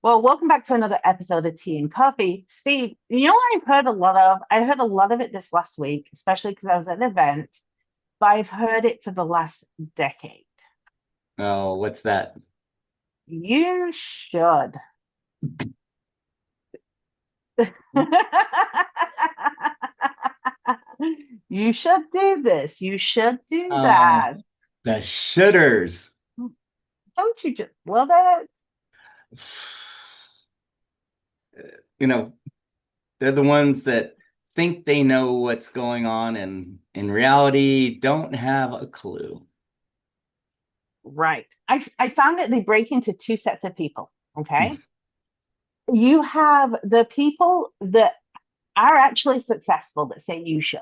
Well, welcome back to another episode of Tea and Coffee. Steve, you know what I've heard a lot of? I heard a lot of it this last week, especially because I was at an event, but I've heard it for the last decade. Oh, what's that? You should. You should do this. You should do Uh, that. the shitters. Don't you just love it? You know, they're the ones that think they know what's going on and in reality don't have a clue. Right. I found that they break into two sets of people. Okay. You have the people that are actually successful that say you should.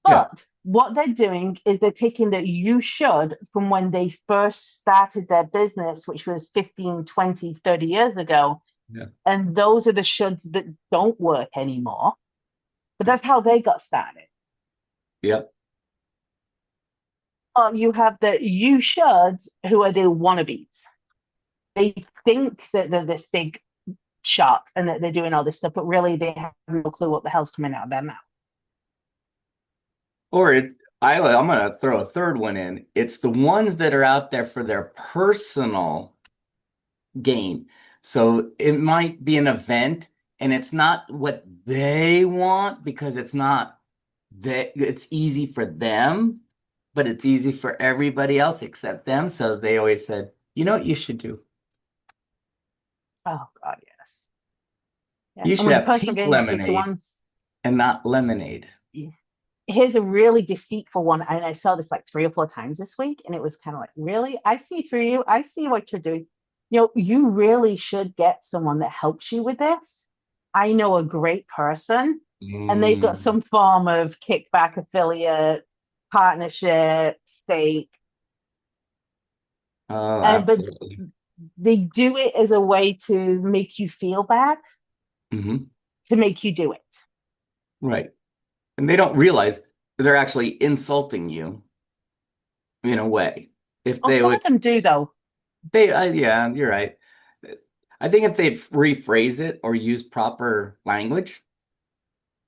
Yeah, But what they're doing is they're taking the you should from when they first started their business, which was 15, 20, 30 years ago. yeah, And those are the shoulds that don't work anymore. But that's how they got started. yep. You have the you shoulds who are the wannabes. They think that they're this big shot and that they're doing all this stuff, but really they have no clue what the hell's coming out of their mouth. Or I'm gonna throw a third one in. It's the ones that are out there for their personal gain. So it might be an event and it's not what they want because it's easy for them, but it's easy for everybody else except them. So they always said, you know what you should do? Oh God, yes. Yeah. You And should when the have personal pink gain is the lemonade ones. and not lemonade. Here's a really deceitful one, and I saw this like three or four times this week, and it was kind of like, really? I see through you. I see what you're doing. You really should get someone that helps you with this. I know a great person, and they've got Mm. some form of kickback affiliate, partnership, stake, Oh, but absolutely. they do it as a way to make you feel bad, Hmm. to make you do it. Right. And they don't realize they're actually insulting you in a way. If Oh, they some of would, them do though. yeah, you're right. I think if they'd rephrase it or use proper language,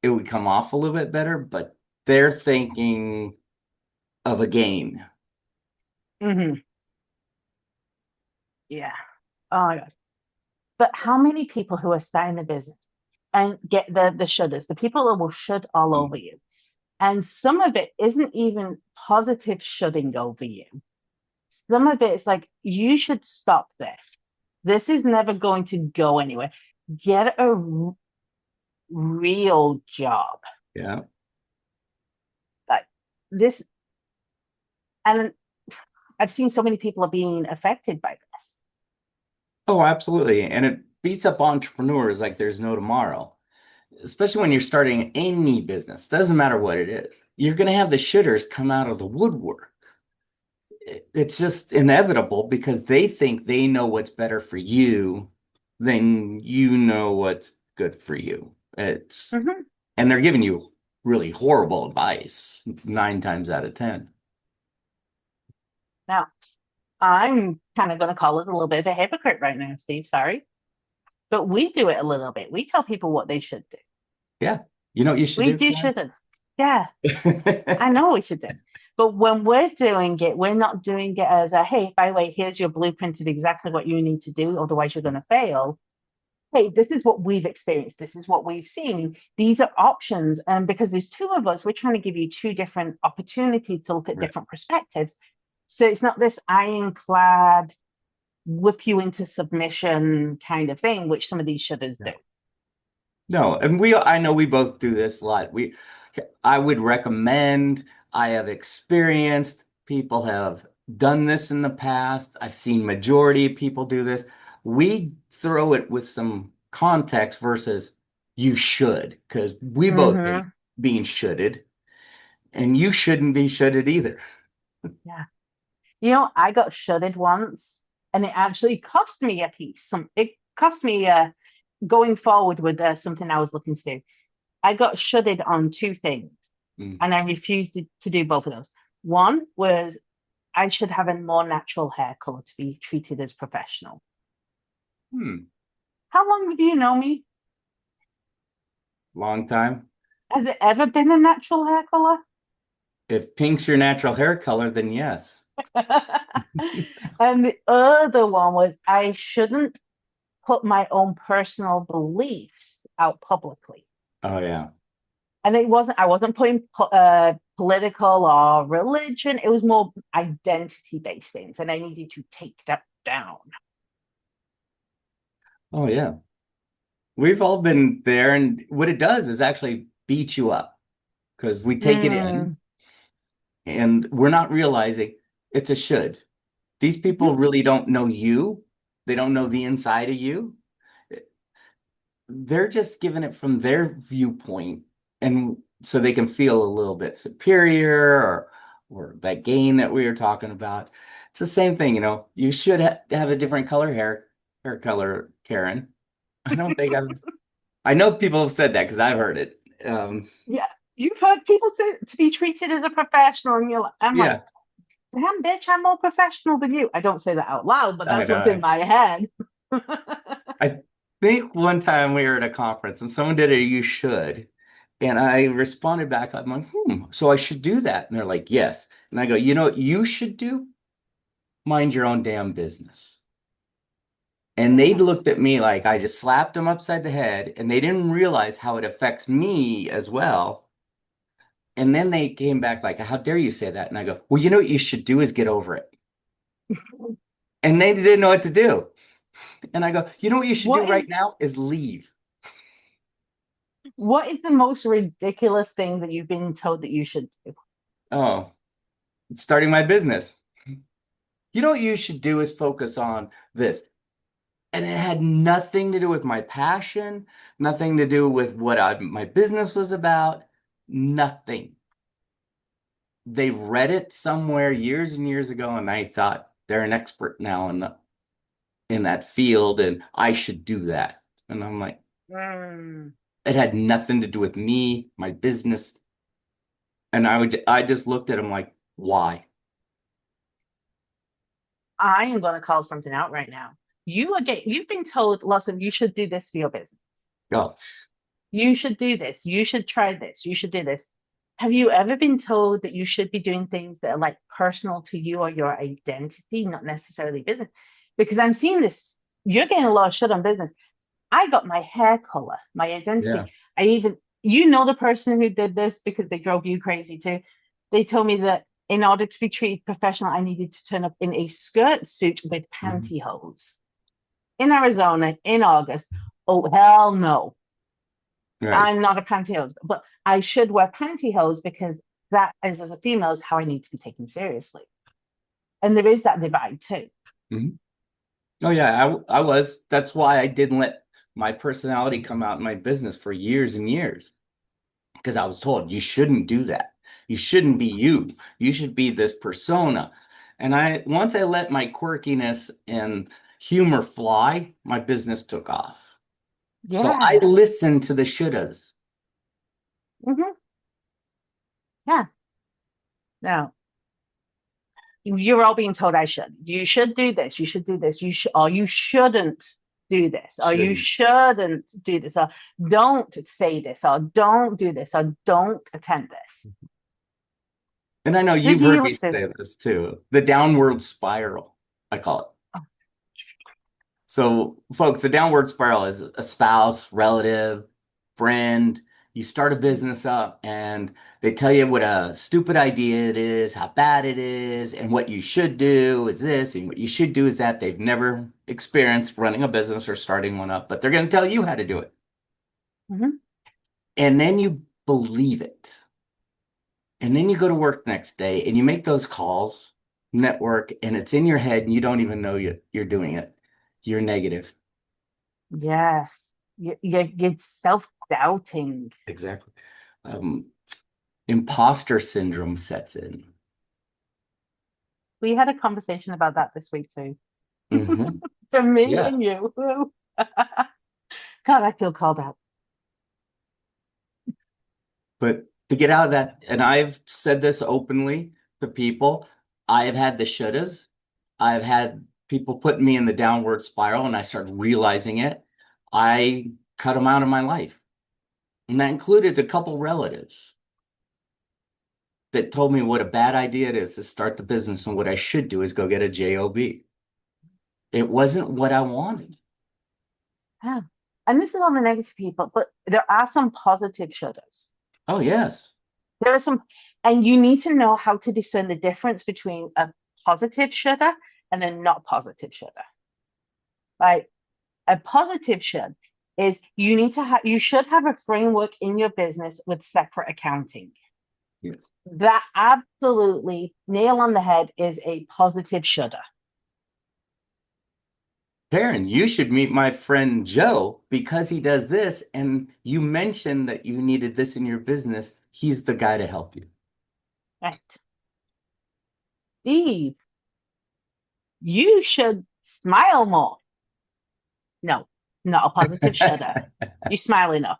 it would come off a little bit better, but they're thinking of a game. Hmm. Yeah. Oh my God. But how many people who are starting a business and get the shudders, the people that will shud all over you, and some of it isn't even positive shutting over you. Some of it is like you should stop this. This is never going to go anywhere. Get a real job. Yeah. Like this, and I've seen so many people are being affected by this. Oh, absolutely. And it beats up entrepreneurs like there's no tomorrow, especially when you're starting any business. Doesn't matter what it is. You're going to have the shitters come out of the woodwork. It's just inevitable because they think they know what's better for you than you know what's good for you. Mhm. And they're giving you really horrible advice 9 times out of 10. Now, I'm kind of going to call it a little bit of a hypocrite right now, Steve. Sorry. But we do it a little bit. We tell people what they should do. Yeah. You know what you should We do, do Karen? shouldn't. Yeah, I know we should do. But when we're doing it, we're not doing it as a, hey, by the way, here's your blueprint of exactly what you need to do, otherwise you're going to fail. Hey, this is what we've experienced. This is what we've seen. These are options. And because there's two of us, we're trying to give you two different opportunities to look at Right. different perspectives. So it's not this ironclad, whip you into submission kind of thing, which some of these shouldas Yeah. do. No, and I know we both do this a lot. I would recommend, I have experienced, people have done this in the past. I've seen majority of people do this. We throw it with some context versus you should, because we both hate Mm-hmm. being shoulded, and you shouldn't be shoulded either. Yeah. I got shuttered once, and it actually cost me a piece. It cost me going forward with something I was looking to do. I got shuttered on two things, Mm. and I refused to do both of those. One was I should have a more natural hair color to be treated as professional. Hmm. How long have you known me? Long time. Has it ever been a natural hair color? If pink's your natural hair color, then yes. And the other one was I shouldn't put my own personal beliefs out publicly. Oh yeah. And I wasn't putting political or religion. It was more identity based things. And I needed to take that down. Oh yeah. We've all been there, and what it does is actually beat you up because we take it in Mm. and we're not realizing it's a should. These people Mhm. really don't know you. They don't know the inside of you. They're just giving it from their viewpoint, and so they can feel a little bit superior or that gain that we were talking about. It's the same thing, You should have a different hair color, Karen. I don't think I know people have said that because I've heard it. Yeah. You've heard people say to be treated as a professional, and I'm like, Yeah, damn, bitch, I'm more professional than you. I don't say that out loud, but I that's what's in know. my head. I think one time we were at a conference and someone did a you should. And I responded back, I'm like, so I should do that. And they're like, yes. And I go, you know what you should do? Mind your own damn business. And they Yes. looked at me like I just slapped them upside the head and they didn't realize how it affects me as well. And then they came back like, how dare you say that? And I go, well, you know what you should do is get over it. And they didn't know what to do. And I go, you know what you should do What is right now is leave. what is the most ridiculous thing that you've been told that you should do? Oh, starting my business. You know what you should do is focus on this. And it had nothing to do with my passion, nothing to do with what my business was about, nothing. They read it somewhere years and years ago, and I thought they're an expert now in that field, and I should do that. And I'm like, Mm. it had nothing to do with me, my business. And I just looked at them like, why? I am going to call something out right now. You've been told lots of you should do this for your business. Oh, You should do this. You should try this. You should do this. Have you ever been told that you should be doing things that are like personal to you or your identity, not necessarily business? Because I'm seeing this. You're getting a lot of shit on business. I got my hair color, my yeah. identity. The person who did this because they drove you crazy too. They told me that in order to be treated professional, I needed to turn up in a skirt suit with Mhm. pantyhose in Arizona in August. Oh, hell no. Right. I'm not a pantyhose, but I should wear pantyhose because that is, as a female, is how I need to be taken seriously. And there is that divide too. Mhm. Oh yeah, I was. That's why I didn't let my personality come out in my business for years and years because I was told you shouldn't do that. You shouldn't be you. You should be this persona. And once I let my quirkiness and humor fly, my business took off. So I Yeah. listened to the shouldas. Hmm. Yeah. Now, you're all being told I should. You should do this. You should do this. Or you shouldn't do this. Or you Shouldn't. shouldn't do this. Or don't say this. Or don't do this. Or don't attend this. And I know Who you've do you heard me listen say this too. The downward spiral, I call it. to? So, folks, the downward spiral is a spouse, relative, friend. You start a business up and they tell you what a stupid idea it is, how bad it is, and what you should do is this, and what you should do is that. They've never experienced running a business or starting one up, but they're going to tell you how to do it. Hmm. And then you believe it. And then you go to work next day and you make those calls, network, and it's in your head and you don't even know you're doing it. You're negative. Yes. You're self-doubting. Exactly. Um, Imposter syndrome sets in. We had a conversation about that this week too. Hmm. For me Yeah. and you. God, I feel called out. But to get out of that, and I've said this openly to people, I've had the shouldas. I've had people putting me in the downward spiral and I started realizing it, I cut them out of my life. And that included a couple relatives that told me what a bad idea it is to start the business and what I should do is go get a job. It wasn't what I wanted. Yeah. And this is on the negative people, but there are some positive shudders. Oh, yes. There are some, and you need to know how to discern the difference between a positive shudder and a not positive shudder. Like a positive should is you should have a framework in your business with separate accounting. Yes. That absolutely nail on the head is a positive shudder. Karen, you should meet my friend Joe because he does this. And you mentioned that you needed this in your business. He's the guy to help you. Right. Steve, you should smile more. No, not a positive shudder. You smile enough.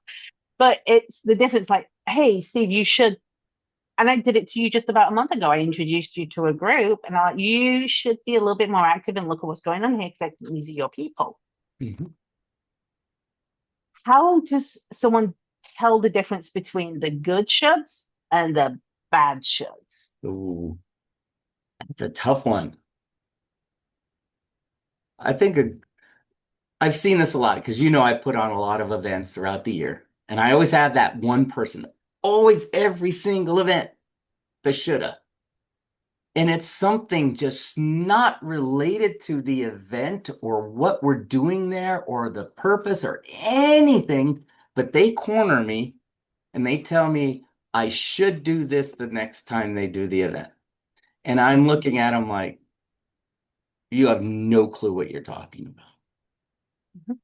But it's the difference like, hey, Steve, you should. And I did it to you just about a month ago. I introduced you to a group and I'm like, you should be a little bit more active and look at what's going on here because these are your people. Mhm. How does someone tell the difference between the good shoulds and the bad shoulds? Ooh, that's a tough one. I think I've seen this a lot because I put on a lot of events throughout the year. And I always have that one person, always every single event, the shoulda. And it's something just not related to the event or what we're doing there or the purpose or anything, but they corner me and they tell me I should do this the next time they do the event. And I'm looking at them like, you have no clue what you're talking about. Mhm.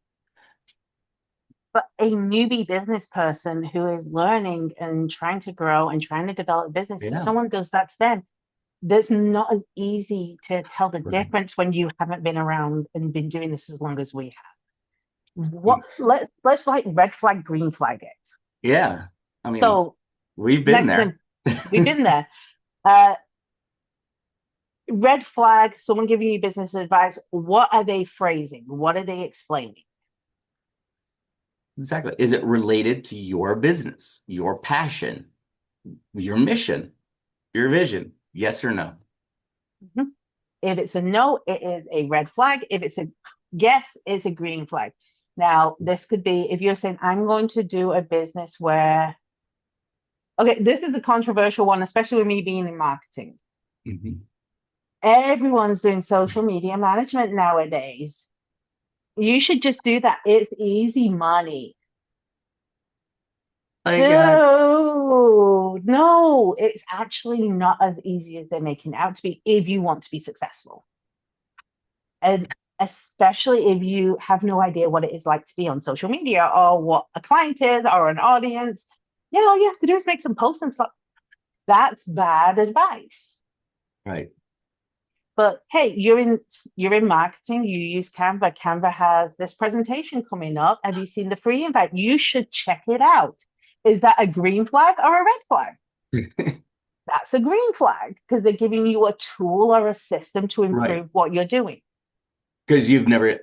But a newbie business person who is learning and trying to grow and trying to develop a business, if Yeah. someone does that to them, that's not as easy to tell the Right. difference when you haven't been around and been doing this as long as we have. Let's like red flag, green flag it. Yeah. I mean, So we've been next there. thing we've been there. Uh, red flag, someone giving you business advice. What are they phrasing? What are they explaining? Exactly. Is it related to your business, your passion, your mission, your vision? Yes or no? Mhm. If it's a no, it is a red flag. If it's a yes, it's a green flag. Now, this could be if you're saying, I'm going to do a business where, okay, this is a controversial one, especially with me being in marketing. Mhm. Everyone's doing social media management nowadays. You should just do that. It's easy money. I got Dude, no, it's actually not as easy as they're making it out to be if you want to be successful. And especially if you have no idea what it is like to be on social media or what a client is or an audience. Yeah, all you have to do is make some posts and stuff. That's bad advice. right. But hey, you're in marketing, you use Canva. Canva has this presentation coming up. Have you seen the free invite? You should check it out. Is that a green flag or a red flag? That's a green flag because they're giving you a tool or a system to Right. improve what you're doing. Because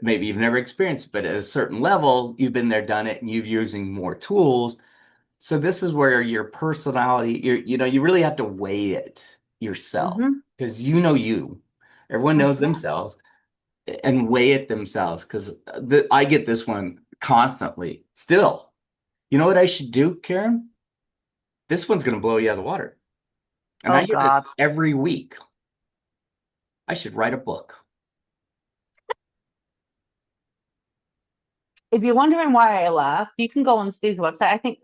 maybe you've never experienced it, but at a certain level, you've been there, done it, and you're using more tools. So this is where your personality, you really have to weigh it yourself Hmm. because you. Everyone knows Yeah. themselves and weigh it themselves because I get this one constantly. Still, you know what I should do, Karen? This one's going to blow you out of the water. And Oh I hear this God. every week. I should write a book. If you're wondering why I laugh, you can go on Steve's website. I think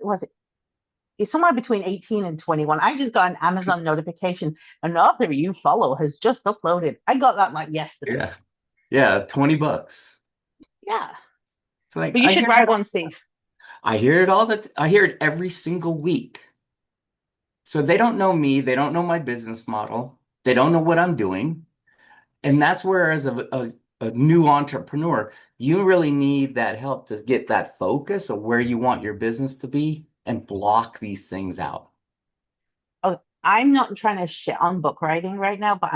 it's somewhere between 18 and 21. I just got an Amazon notification. An author you follow has just uploaded. I got that like yesterday. Yeah. Yeah, $20. Yeah. It's like But you should write one, Steve. I hear it every single week. So they don't know me, they don't know my business model, they don't know what I'm doing. And that's where as a new entrepreneur, you really need that help to get that focus of where you want your business to be and block these things out. Oh, I'm not trying to shit on book writing right now, but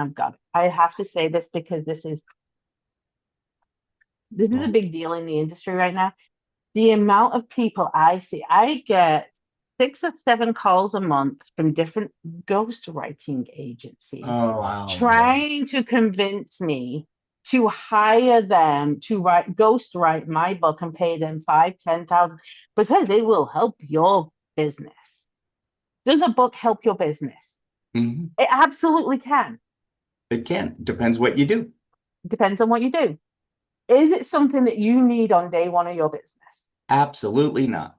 I have to say this because this is This is a Well, big deal in the industry right now. The amount of people I see, I get 6 or 7 calls a month from different ghostwriting agencies oh wow, yeah. trying to convince me to hire them to ghostwrite my book and pay them 5, 10,000 because it will help your business. Does a book help your business? Mhm. It absolutely can. It can. Depends what you do. Depends on what you do. Is it something that you need on day one of your business? Absolutely not.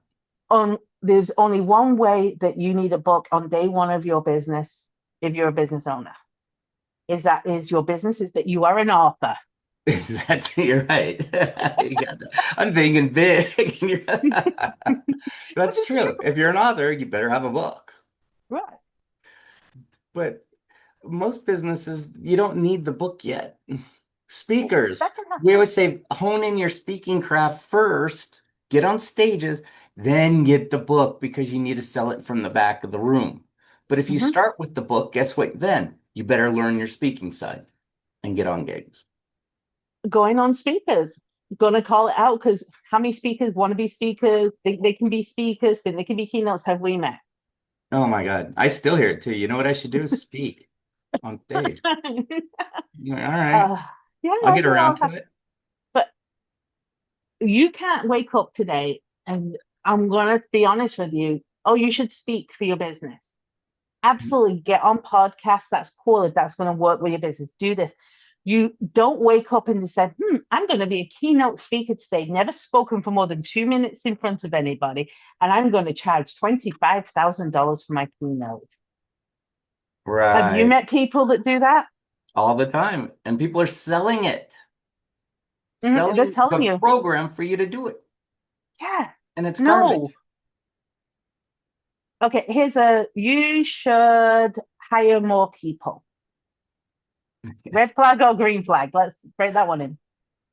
There's only one way that you need a book on day one of your business if you're a business owner. Is your business is that you are an author. You're right. You got that. I'm thinking big. But That's this is true. true. If you're an author, you better have a book. Right. But most businesses, you don't need the book yet. That Speakers, can we happen. always say hone in your speaking craft first, get on stages, then get the book because you need to sell it from the back of the room. But if you Hmm. start with the book, guess what? Then you better learn your speaking side and get on gigs. Going on speakers, gonna call it out because how many speakers want to be speakers, think they can be speakers, think they can be keynotes, have we met? Oh my God. I still hear it too. You know what I should do is speak on stage. You're like, all right, uh, yeah, I'll get you around know, to it. but you can't wake up today and I'm gonna be honest with you. Oh, you should speak for your business. Absolutely get on podcasts. That's cool. If that's going to work with your business, do this. You don't wake up and decide, I'm going to be a keynote speaker today, never spoken for more than 2 minutes in front of anybody, and I'm going to charge $25,000 for my keynote. Have you Right. met people that do that? All the time. And people are selling it, They're selling telling the you, program for you to do it. yeah, And it's garbage. no. Okay, you should hire more people. Red flag or green flag? Let's break that one in.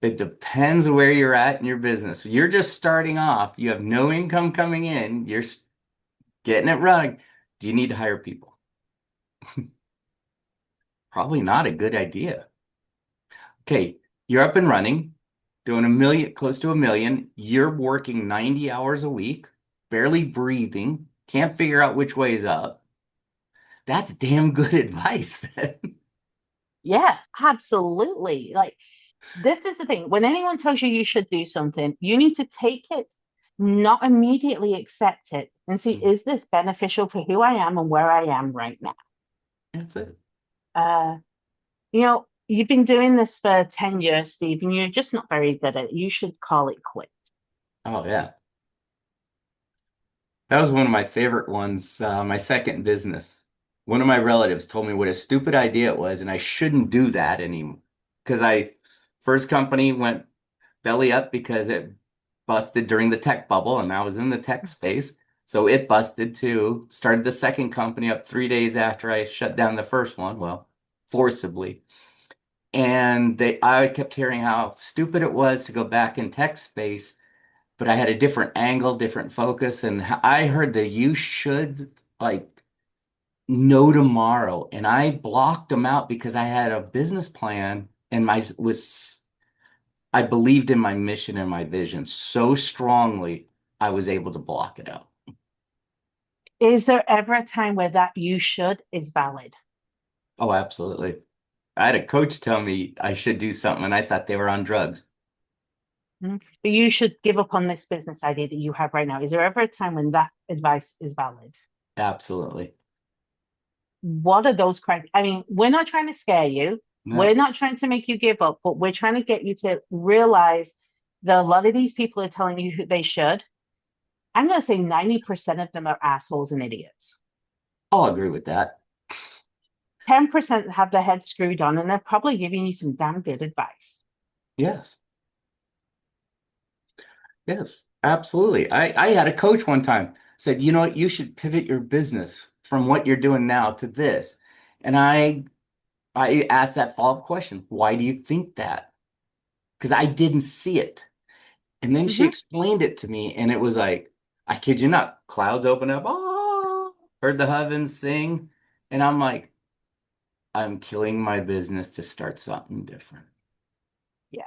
It depends where you're at in your business. You're just starting off. You have no income coming in. Getting it running. Do you need to hire people? Probably not a good idea. Okay, you're up and running, doing a million, close to a million. You're working 90 hours a week, barely breathing, can't figure out which way is up. That's damn good advice then. Yeah, absolutely. Like, this is the thing. When anyone tells you you should do something, you need to take it, not immediately accept it, and see, is this beneficial for who I am and where I am right now? That's it. Uh, you've been doing this for 10 years, Steve, and you're just not very good at it. You should call it quits. Oh yeah. That was one of my favorite ones, my second business. One of my relatives told me what a stupid idea it was, and I shouldn't do that anymore. Because first company went belly up because it busted during the tech bubble, and I was in the tech space. So it busted too. Started the second company up 3 days after I shut down the first one, well, forcibly. And I kept hearing how stupid it was to go back in tech space, but I had a different angle, different focus, and I heard that you should like know tomorrow, and I blocked them out because I had a business plan and I believed in my mission and my vision so strongly, I was able to block it out. Is there ever a time where that you should is valid? Oh, absolutely. I had a coach tell me I should do something, and I thought they were on drugs. But you should give up on this business idea that you have right now. Is there ever a time when that advice is valid? Absolutely. What are those criteria? I mean, we're not trying to scare you. We're No. not trying to make you give up, but we're trying to get you to realize that a lot of these people are telling you who they should. I'm going to say 90% of them are assholes and idiots. I'll agree with that. 10% have their heads screwed on, and they're probably giving you some damn good advice. Yes. Yes. Absolutely. I had a coach one time said, you know what, you should pivot your business from what you're doing now to this. And I asked that follow-up question. Why do you think that? Because I didn't see it. And then she Hmm. explained it to me, and it was like, I kid you not, clouds open up. Oh, heard the heavens sing. And I'm like, I'm killing my business to start something different. Yes.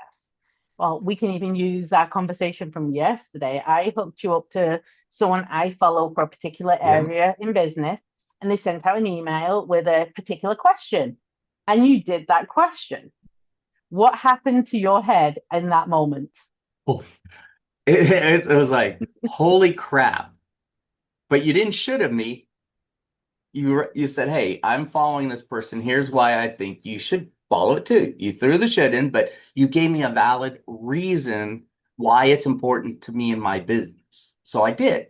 Well, we can even use our conversation from yesterday. I hooked you up to someone I follow for a particular Yeah. area in business, and they sent out an email with a particular question. And you did that question. What happened to your head in that moment? Oh, it was like, holy crap. But you didn't should have me. You said, hey, I'm following this person. Here's why I think you should follow it too. You threw the shit in, but you gave me a valid reason why it's important to me in my business. So I did.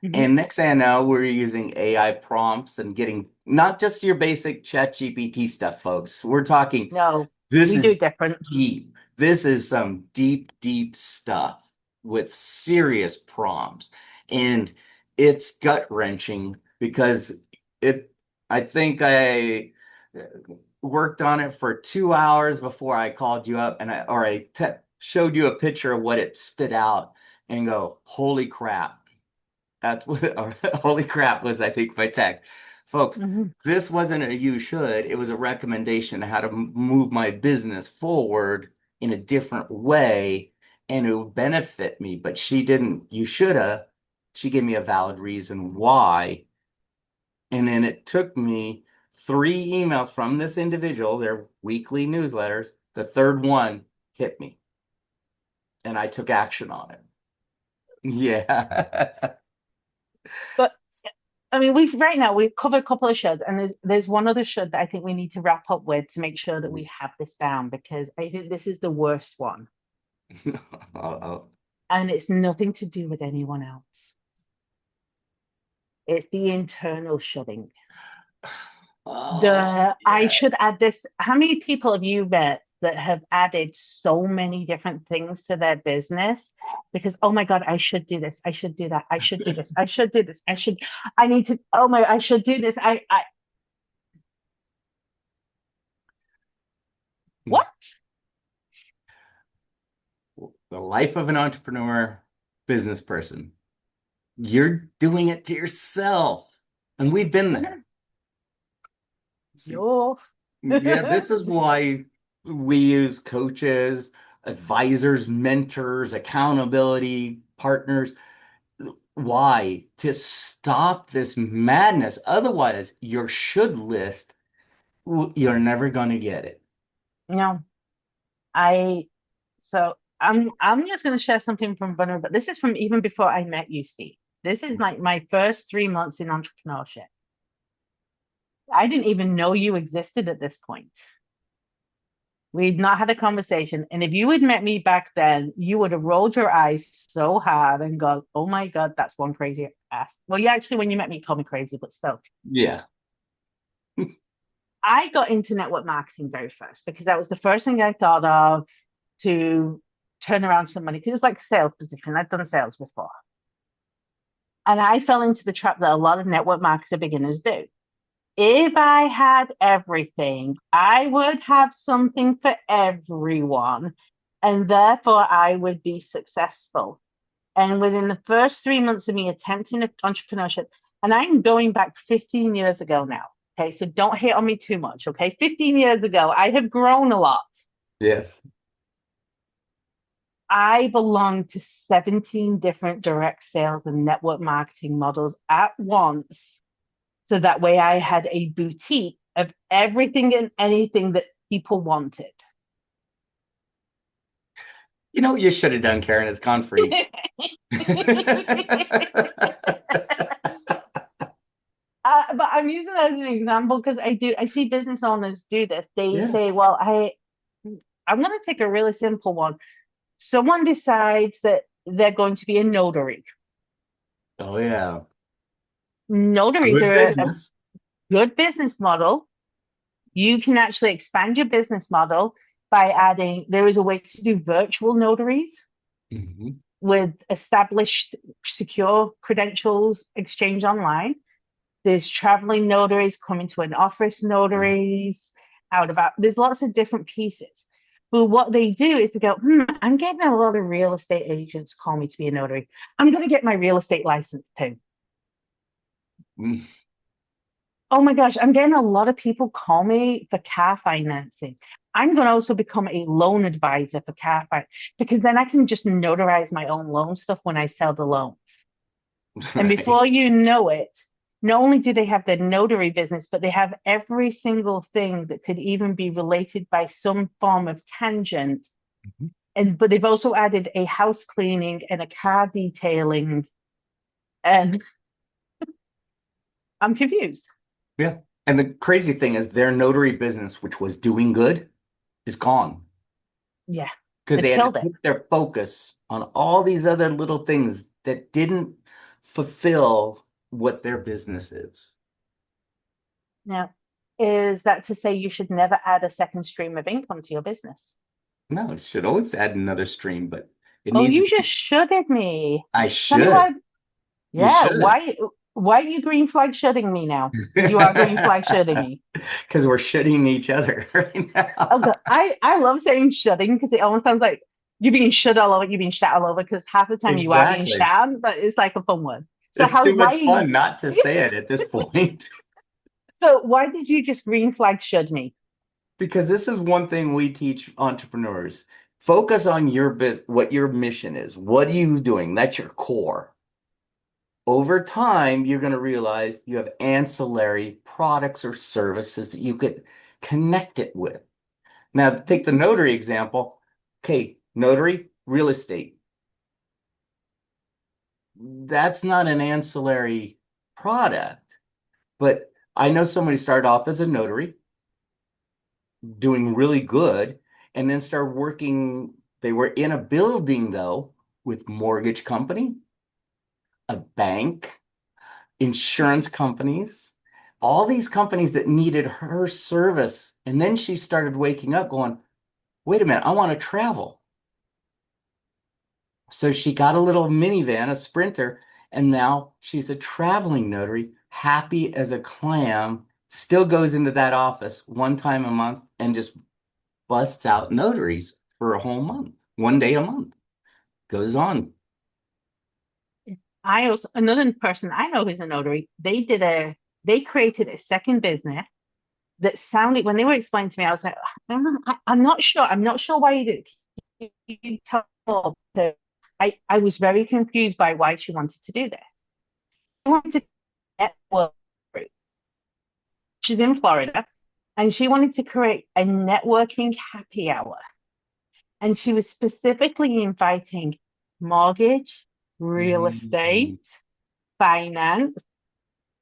Mhm. And next thing I know, we're using AI prompts and getting not just your basic chat GPT stuff, folks. We're talking, No, this we do is different. deep. This is some deep, deep stuff with serious prompts. And it's gut wrenching because it, I think I worked on it for 2 hours before I called you up and I showed you a picture of what it spit out and go, holy crap. That's what, holy crap was, I think, my text. Folks, Mhm. this wasn't a you should, it was a recommendation on how to move my business forward in a different way and it would benefit me. But she didn't, you shoulda. She gave me a valid reason why. And then it took me 3 emails from this individual, their weekly newsletters. The third one hit me and I took action on it. Yeah. But I mean, we've covered a couple of shows, and there's one other show that I think we need to wrap up with to make sure that we have this down because I think this is the worst one, Uh-oh. and it's nothing to do with anyone else. It's the internal shutting. Oh, The I yeah. should add this. How many people have you met that have added so many different things to their business? Because oh my God, I should do this. I should do that. I should do this. I should do this. I need to, oh my, I should do this. What? The life of an entrepreneur, business person. You're doing it to yourself. And we've been there. Mhm. See, Yo. yeah, this is why we use coaches, advisors, mentors, accountability partners. Why? To stop this madness. Otherwise, your should list, you're never going to get it. No, I I'm just gonna share something from Bunner, but this is from even before I met you, Steve. This is like my first 3 months in entrepreneurship. I didn't even know you existed at this point. We'd not had a conversation. And if you had met me back then, you would have rolled your eyes so hard and gone, oh my God, that's one crazy ass. Well, you actually, when you met me, called me crazy, but still. Yeah. I got into network marketing very first because that was the first thing I thought of to turn around some money. Because it was like a sales position. I'd done sales before. And I fell into the trap that a lot of network marketer beginners do. If I had everything, I would have something for everyone, and therefore I would be successful. And within the first 3 months of me attempting entrepreneurship, and I'm going back 15 years ago now. Okay, so don't hate on me too much. Okay, 15 years ago, I have grown a lot. Yes. I belonged to 17 different direct sales and network marketing models at once. So that way I had a boutique of everything and anything that people wanted. You know what you should have done, Karen? It's gone free. But I'm using that as an example because I see business owners do this. They say, Yes. well, I'm going to take a really simple one. Someone decides that they're going to be a notary. Oh, yeah. Notaries Good are a business. good business model. You can actually expand your business model by adding, there is a way to do virtual notaries Mhm. with established secure credentials exchange online. There's traveling notaries, coming to an office notaries, out about. There's lots of different pieces. But what they do is they go, I'm getting a lot of real estate agents call me to be a notary. I'm going to get my real estate license too. Mm. Oh my gosh, I'm getting a lot of people call me for car financing. I'm going to also become a loan advisor for car finance because then I can just notarize my own loan stuff when I sell the loans. And Right. before you know it, not only do they have their notary business, but they have every single thing that could even be related by some form of tangent. Mhm. And but they've also added a house cleaning and a car detailing, and I'm confused. Yeah. And the crazy thing is their notary business, which was doing good, is gone Yeah, because they've they had to killed it. put their focus on all these other little things that didn't fulfill what their business is. Now, is that to say you should never add a second stream of income to your business? No, it should always add another stream, but it Oh, needs to you just be. shoulded me. I Tell me should. why. You Yeah, should. why are you green flag shoulding me now? Because you are green flag shoulding me. Because we're shitting each other right Oh now. God, I love saying shutting because it almost sounds like you're being shut all over, you're being shat all over because half the time you are being Exactly. shat, but it's like a fun word. So It's how too why much are you fun not to say it at this point. so why did you just green flag shud me? Because this is one thing we teach entrepreneurs. Focus on your what your mission is. What are you doing? That's your core. Over time, you're going to realize you have ancillary products or services that you could connect it with. Now, take the notary example. Okay, notary, real estate. That's not an ancillary product, but I know somebody started off as a notary, doing really good, and then started working. They were in a building though with mortgage company, a bank, insurance companies, all these companies that needed her service. And then she started waking up going, wait a minute, I want to travel. So she got a little minivan, a Sprinter, and now she's a traveling notary, happy as a clam, still goes into that office one time a month and just busts out notaries for a whole month, one day a month. Goes on. I also another person I know who's a notary, they created a second business that sounded when they were explaining to me, I was like, I'm not sure. I'm not sure why you did. Can you tell more? So I was very confused by why she wanted to do this. She wanted to network. She's in Florida and she wanted to create a networking happy hour. And she was specifically inviting mortgage, real Mhm. estate, finance,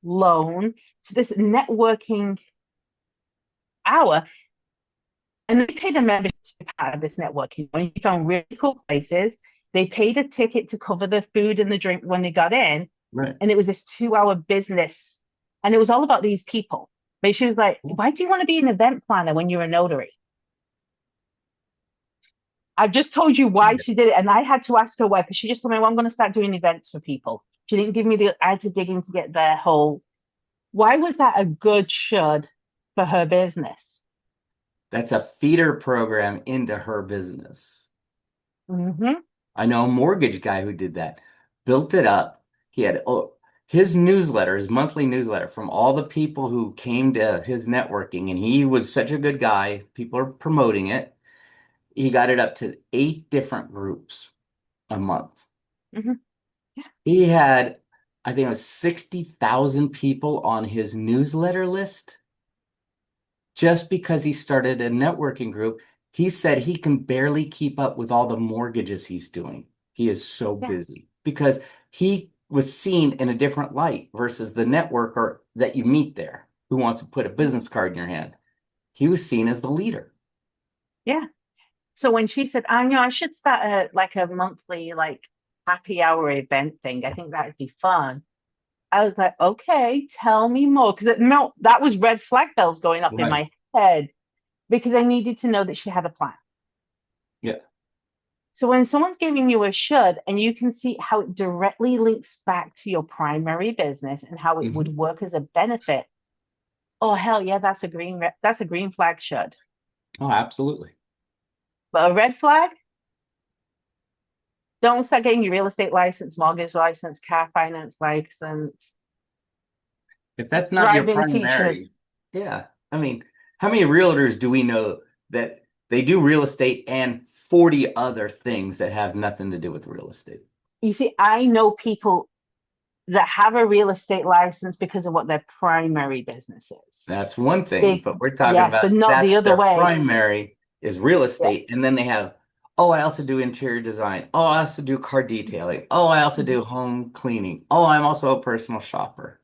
loan to this networking hour. And they paid a membership to be part of this networking. When you found really cool places, they paid a ticket to cover the food and the drink when they got in. Right. And it was this 2 hour business. And it was all about these people. But she was like, why do you want to be an event planner when you're a notary? I've just told you why she did it. And I had to ask her why, because she just told me, well, I'm going to start doing events for people. She didn't give me I had to dig in to get their whole, why was that a good should for her business? That's a feeder program into her business. Mm-hmm. I know a mortgage guy who did that, built it up. He had his newsletter, his monthly newsletter from all the people who came to his networking, and he was such a good guy. People are promoting it. He got it up to 8 different groups a month. Mm-hmm. He had, I think it was 60,000 people on his newsletter list just because he started a networking group. He said he can barely keep up with all the mortgages he's doing. He is so Yeah. busy because he was seen in a different light versus the networker that you meet there who wants to put a Mm-hmm. business card in your hand. He was seen as the leader. Yeah. So when she said, I know I should start a monthly happy hour event thing, I think that'd be fun. I was like, okay, tell me more. Because no, that was red flag bells going up in Right. my head because I needed to know that she had a plan. Yeah. So when someone's giving you a should and you can see how it directly links back to your primary business and how it would Mhm. work as a benefit, oh hell yeah, that's a green flag should. Oh, absolutely. But a red flag, don't start getting your real estate license, mortgage license, car finance license, If that's not your driving primary, teachers. yeah. I mean, how many realtors do we know that They do real estate and 40 other things that have nothing to do with real estate. You see, I know people that have a real estate license because of what their primary business is. That's one thing, Big, but we're talking yes, but about not the that's other their way. primary is real Yeah. estate. And then they have, oh, I also do interior design. Oh, I also do car detailing. Oh, I also do home cleaning. Oh, I'm also a personal shopper.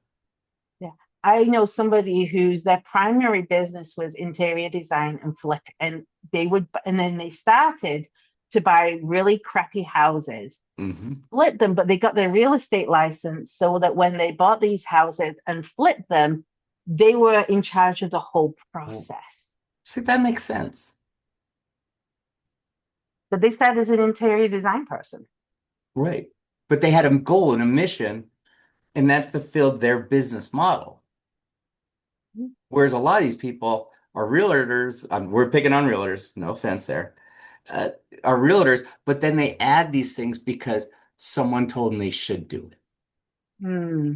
Yeah. I know somebody whose their primary business was interior design and flip, and and then they started to buy really crappy houses, Hmm. flip them, but they got their real estate license so that when they bought these houses and flipped them, they were in charge of the whole Well, process. see, that makes sense. But they started as an interior design person. Right. But they had a goal and a mission, and that fulfilled their business model. Whereas a lot of these people are realtors, we're picking on realtors, no offense there, uh, are realtors, but then they add these things because someone told them they should do it. Hmm.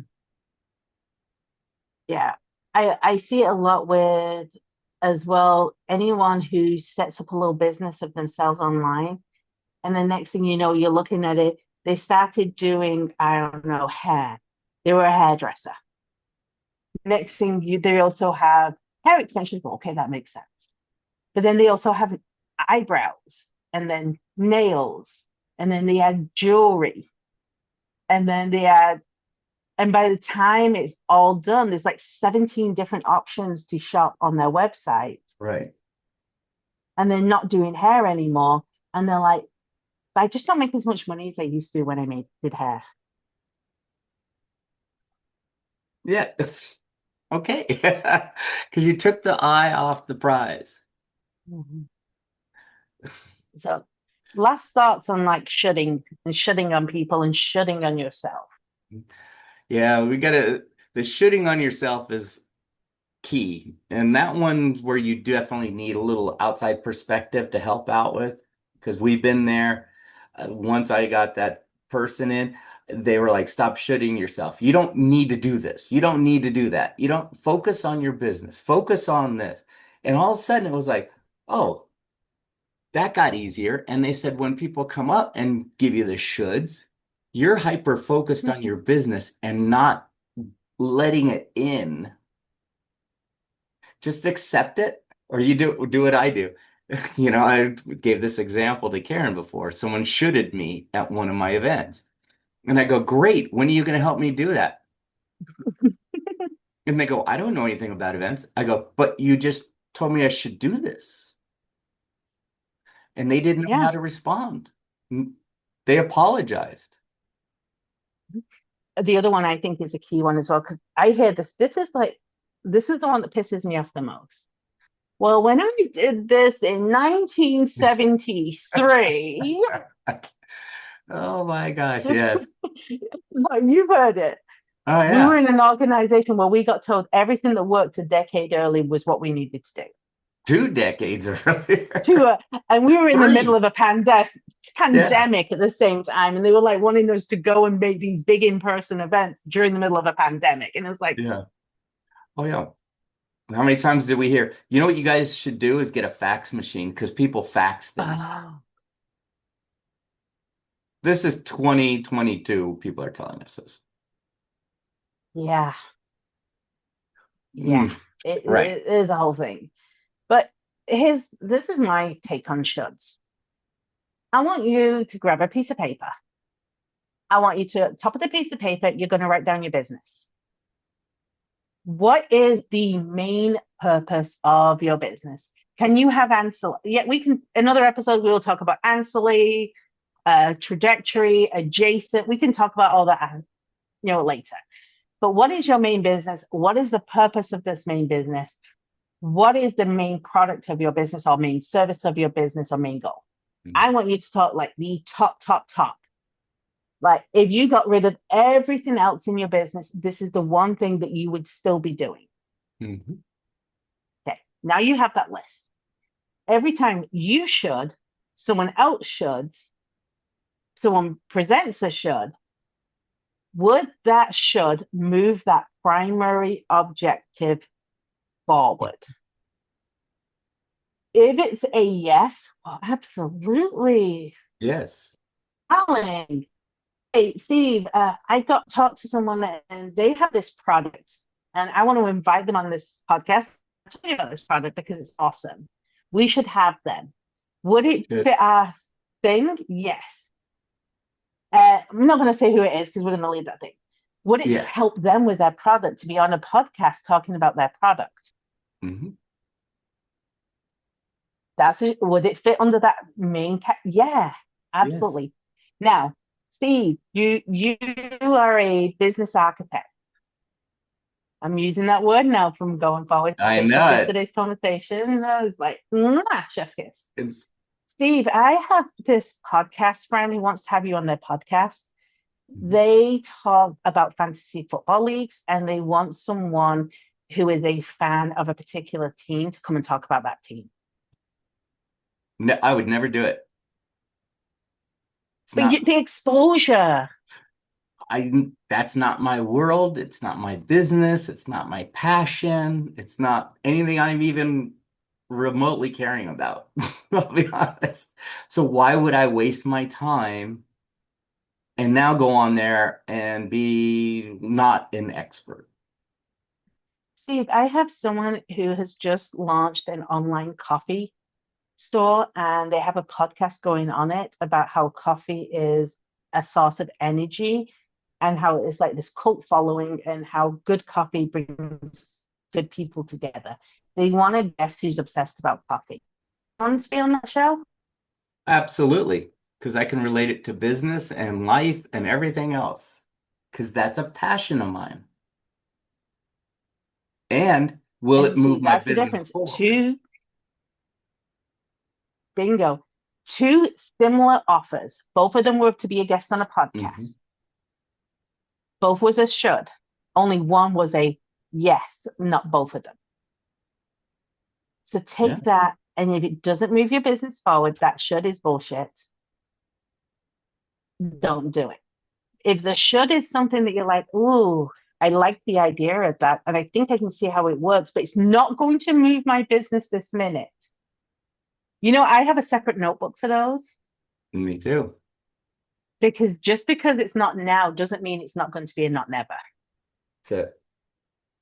Yeah. I see it a lot with as well anyone who sets up a little business of themselves online. And the next thing you know, you're looking at it, they started doing, I don't know, hair. They were a hairdresser. Next thing they also have hair extensions. Well, okay, that makes sense. But then they also have eyebrows and then nails. And then they add jewelry. And then they add, and by the time it's all done, there's like 17 different options to shop on their website. Right. And they're not doing hair anymore. And they're like, I just don't make as much money as I used to when did hair. Yeah, it's okay. Because you took the eye off the prize. Mhm. So, last thoughts on like shutting on people and shutting on yourself. Yeah, the shooting on yourself is key. And that one's where you definitely need a little outside perspective to help out with, because we've been there. Once I got that person in, they were like, stop shooting yourself. You don't need to do this. You don't need to do that. You don't focus on your business. Focus on this. And all of a sudden it was like, oh, that got easier. And they said, when people come up and give you the shoulds, you're hyper focused on your business and not letting it in. Just accept it, or you do what I do. I gave this example to Karen before. Someone shoulded me at one of my events. And I go, great. When are you going to help me do that? And they go, I don't know anything about events. I go, but you just told me I should do this. And they didn't know Yeah. how to respond. They apologized. The other one I think is a key one as well, because I hear this. This is the one that pisses me off the most. Well, when I did this in 1973, Oh my gosh, yes. like you've heard it. Oh We were yeah. in an organization where we got told everything that worked a decade early was what we needed to do. 2 decades earlier. To And we were in the middle Three. of a Yeah. pandemic at the same time, and they were like wanting us to go and make these big in-person events during the middle of a pandemic, and it was like, Yeah. Oh yeah. How many times did we hear? You know what you guys should do is get a fax machine because people fax things. oh, This is 2022. People are telling us this. yeah, yeah, Mm, it, right. it is the whole thing. But this is my take on shoulds. I want you to grab a piece of paper. I want you to, top of the piece of paper, you're going to write down your business. What is the main purpose of your business? Can you have ancillary? Yeah, we can. Another episode, we will talk about ancillary, trajectory, adjacent. We can talk about all that, later. But what is your main business? What is the purpose of this main business? What is the main product of your business or main service of your business or main goal? I want you to talk like the top, top, top. Like if you got rid of everything else in your business, this is the one thing that you would still be doing. Mm-hmm. Okay. Now you have that list. Every time you should, someone else should, someone presents a should, would that should move that primary objective forward? If it's a yes, well, absolutely. Yes. Alan, hey, Steve, I got talked to someone and they have this product, and I want to invite them on this podcast to tell you about this product because it's awesome. We should have them. Would it Good. fit our thing? Yes. I'm not going to say who it is because we're going to leave that thing. Would it Yeah. help them with their product to be on a podcast talking about their product? Hmm. That's it. Would it fit under that Yeah, Yes. absolutely. Now, Steve, you are a business architect. I'm using that word now from going forward I based off know it. yesterday's conversation. I was like, mwah, chef's kiss. It's Steve, I have this podcast friend who wants to have you on their podcast. Mhm. They talk about fantasy football leagues and they want someone who is a fan of a particular team to come and talk about that team. No, I would never do it. It's But not the exposure. that's not my world. It's not my business. It's not my passion. It's not anything I'm even remotely caring about. I'll be honest. So why would I waste my time and now go on there and be not an expert? Steve, I have someone who has just launched an online coffee store and they have a podcast going on it about how coffee is a source of energy and how it's like this cult following and how good coffee brings good people together. They want to guess who's obsessed about coffee. Want to be on that show? Absolutely, because I can relate it to business and life and everything else, because that's a passion of mine. And will it And see, move my that's the business difference. forward? Two, bingo, two similar offers. Both of them were to be a guest on a Hmm. podcast. Both was a should. Only one was a yes, not both of them. So Yeah. take that, and if it doesn't move your business forward, that should is bullshit. Don't do it. If the should is something that you're like, ooh, I like the idea of that, and I think I can see how it works, but it's not going to move my business this minute. I have a separate notebook for those Me too. because just because it's not now doesn't mean it's not going to be a not never. So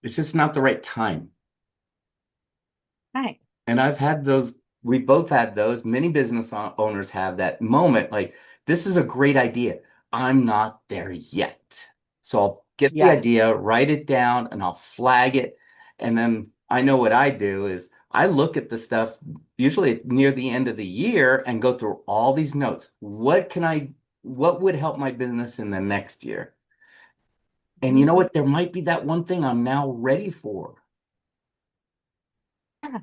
it's just not the right time. Right. And I've had those, we both had those. Many business owners have that moment like, this is a great idea. I'm not there yet. So I'll get the Yes. idea, write it down, and I'll flag it. And then I know what I do is I look at the stuff usually near the end of the year and go through all these notes. What would help my business in the next year? And you Mhm. know what? There might be that one thing I'm now ready for. Yeah.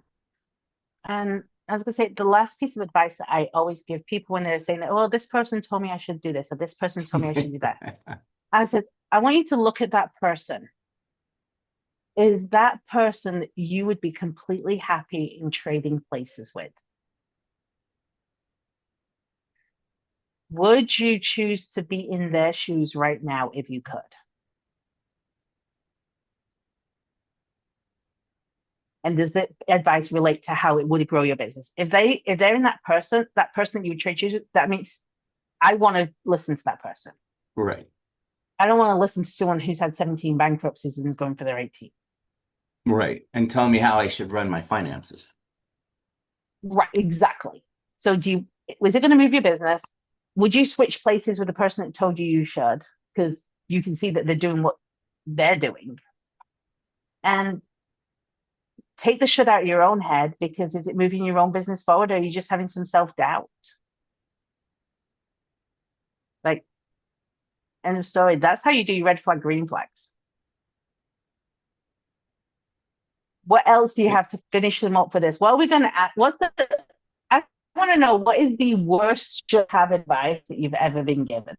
And I was going to say, the last piece of advice that I always give people when they're saying that, oh, this person told me I should do this, or this person told me I should do that. I said, I want you to look at that person. Is that person that you would be completely happy in trading places with? Would you choose to be in their shoes right now if you could? And does that advice relate to how it would grow your business? If they're in that person that you would trade shoes with, that means I want to listen to that person. Right. I don't want to listen to someone who's had 17 bankruptcies and is going for their 18th. Right. And tell me how I should run my finances. Right, exactly. So was it going to move your business? Would you switch places with the person that told you you should? Because you can see that they're doing what they're doing. And take the shit out of your own head because is it moving your own business forward or are you just having some self-doubt? Like, end of story. That's how you do your red flag, green flags. What else do you have to finish them up for this? What are we going to add? I want to know what is the worst should have advice that you've ever been given?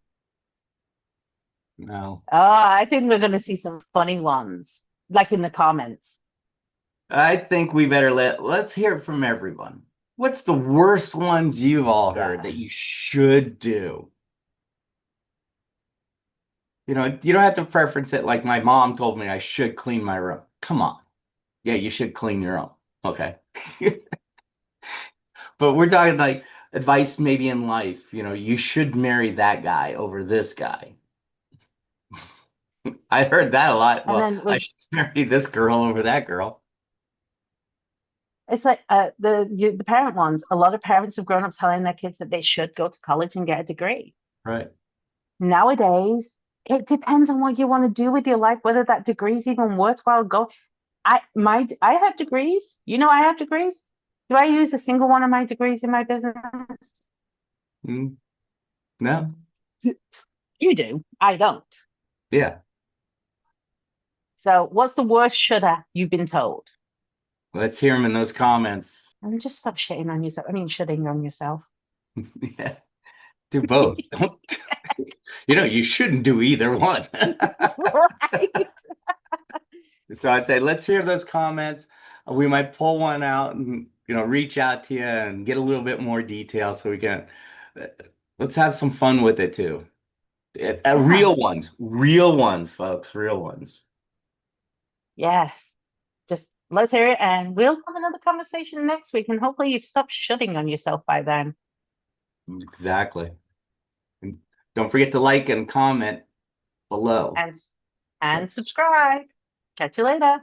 No. Oh, I think we're going to see some funny ones, like in the comments. I think we better let's hear it from everyone. What's the worst ones you've all heard Yeah. that you should do? You don't have to preference it like my mom told me I should clean my room. Come on. Yeah, you should clean your own. Okay. But we're talking like advice maybe in life. You should marry that guy over this guy. I heard that a lot. And Well, then I with should marry this girl over that girl. it's like the parent ones. A lot of parents have grown up telling their kids that they should go to college and get a degree. Right. Nowadays, it depends on what you want to do with your life, whether that degree is even worthwhile. I have degrees. I have degrees. Do I use a single one of my degrees in my business? Mm, no. You do. I don't. Yeah. So, what's the worst shoulda you've been told? Let's hear them in those comments. And just stop shitting on yourself. I mean, shitting on yourself. Yeah. Do both. Don't. You shouldn't do either one. Right. So I'd say let's hear those comments. We might pull one out and reach out to you and get a little bit more detail so we can let's have some fun with it too. Yeah. Real ones, folks, real ones. Yes. Just let's hear it, and we'll have another conversation next week. And hopefully, you've stopped shitting on yourself by then. Exactly. And don't forget to like and comment below. And So subscribe. Catch you later.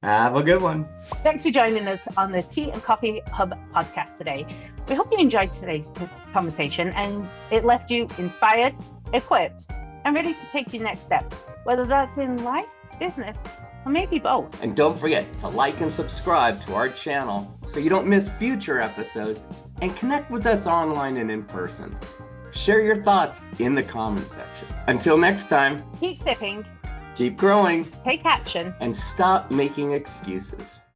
have a good one. Thanks for joining us on the Tea and Coffee Hub podcast today. We hope you enjoyed today's conversation and it left you inspired, equipped, and ready to take your next step, whether that's in life, business, or maybe both. And don't forget to like and subscribe to our channel so you don't miss future episodes, and connect with us online and in person. Share your thoughts in the comment section. Until next time, Keep sipping, keep growing, take action, and stop making excuses.